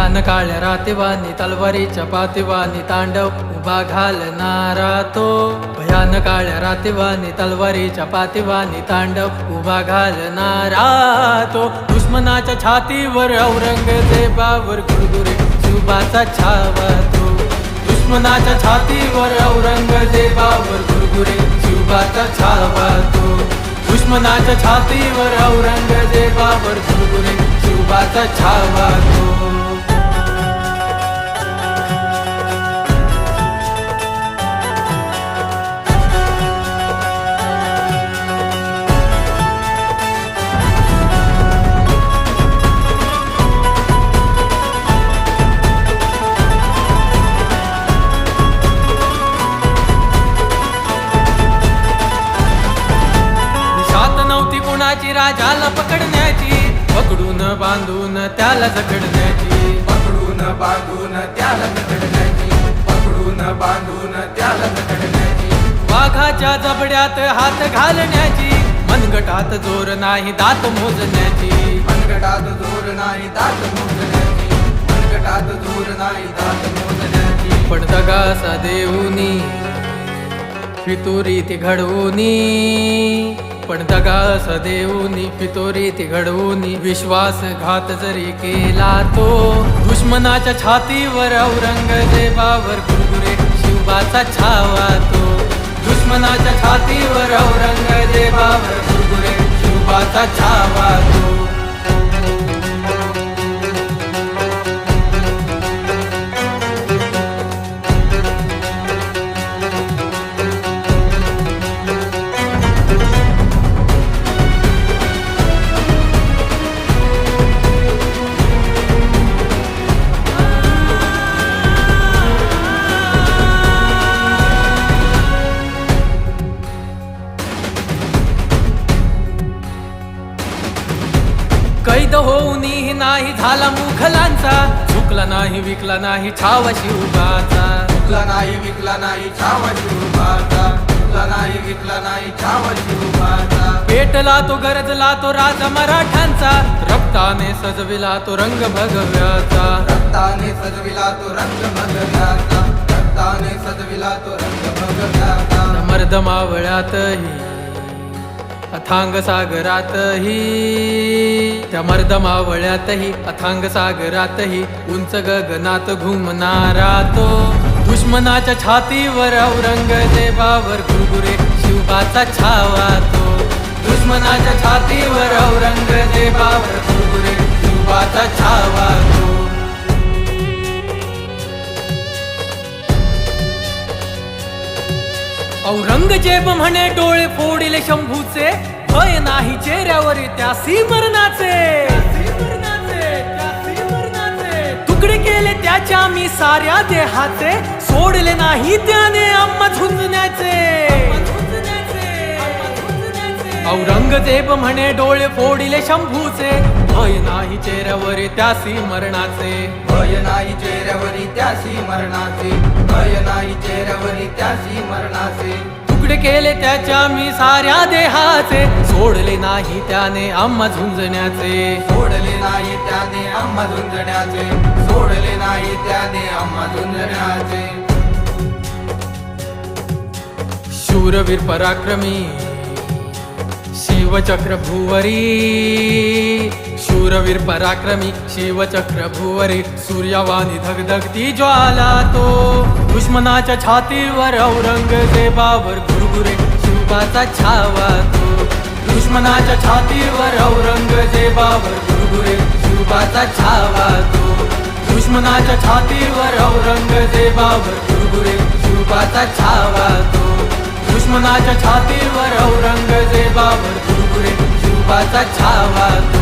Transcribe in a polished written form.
भयान काळ्या रातीवानी तलवारीच्या पातीवानी तांडव उभा घालणारा तो, भयान काळ्या रातीवानी तलवारीच्या पातीवानी तांडव उभा घालणारा तो, दुश्मनाच्या छातीवर औरंगजेबावर गुरगुरे शिवबाचा छावा तो, दुश्मनाच्या छातीवर औरंगजेबावर गुरगुरे शिवबाचा छावा तो, दुश्मनाच्या छातीवर औरंगजेबावर गुरगुरे शिवबाचा छावा तो. कुणाची राजाला पकडण्याची, पकडून बांधून त्याला जखडण्याची, पकडून बांधून त्याला जखडण्याची, पकडून बांधून त्याला जखडण्याची, वाघाच्या जबड्यात हात घालण्याची, मनगटात जोर नाही दात मोजण्याची, मनगटात जोर नाही दात मोजण्याची, मनगटात जोर नाही दात मोजण्याची, पण दगासा देऊनी फितुरी ती घडवूनी, पण दगास देऊनी फितुरी ती घडवूनी, विश्वासघात जरी केला तो, दुश्मनाच्या छातीवर औरंगजेबावर गुरगुरे शिवबाचा छावा तो, दुश्मनाच्या छातीवर औरंगजेबावर गुरगुरे शिवबाचा छावा तो. कैद होऊनही नाही झाला मुघलांचा, झुकला नाही विकला नाही छावा शिवबाचा, झुकला नाही विकला नाही छावा शिवबाचा, झुकला नाही विकला नाही छावा शिवबाचा, पेटला तो गरजला तो राजा मराठ्यांचा, रक्ताने सजविला तो रंग भगव्याचा, रक्ताने सजविला तो रंग भगव्याचा, रक्ताने सजविला तो रंग भगव्याचा, मर्द मावळ्यातही अथांग सागरातही, त्या मर्द मावळ्यातही अथांग सागरातही, उंच गगनात घुमणारा तो, दुश्मनाच्या छातीवर औरंगजेबावर गुरगुरे शिवबाचा छावा तो, दुश्मनाच्या छातीवर औरंगजेबावर गुरगुरे शिवबाचा छावा तो. औरंगजेब म्हणे डोळे फोडिले शंभूचे, भय नाही चेहऱ्यावर त्यासी मरणाचे, तुकडे केले त्याच्या मी साऱ्या देहाचे, सोडले नाही त्याने आम्हा झुंजण्याचे. औरंगजेब म्हणे डोळे फोडिले शंभूचे, भय नाही चेहऱ्यावर त्यासी मरणाचे, भय नाही चेहऱ्यावरी त्यासी मरणाचे, भय नाही चेहऱ्यावरी त्यासी मरणाचे, तुकडे केले त्याच्या मी साऱ्या देहाचे, सोडले नाही त्याने आम्हा झुंजण्याचे, सोडले नाही त्याने आम्हा झुंजण्याचे, सोडले नाही त्याने आम्हा झुंजण्याचे. शूरवीर पराक्रमी शिवचक्र भुवरी, शूरवीर पराक्रमी शिवचक्र भुवरी, सूर्यवानी धगधगती ज्वाला तो, दुश्मनाच्या छातीवर औरंगजेबावर गुरगुरे शिवबाचा छावा तो, दुश्मनाच्या छातीवर औरंगजेबावर गुरगुरे शिवबाचा छावा तो, दुश्मनाच्या छातीवर औरंगजेबावर गुरगुरे शिवबाचा छावा तो, दुश्मनाच्या छातीवर औरंगजेबावर गुरगुरे शिवबाचा छावा तो.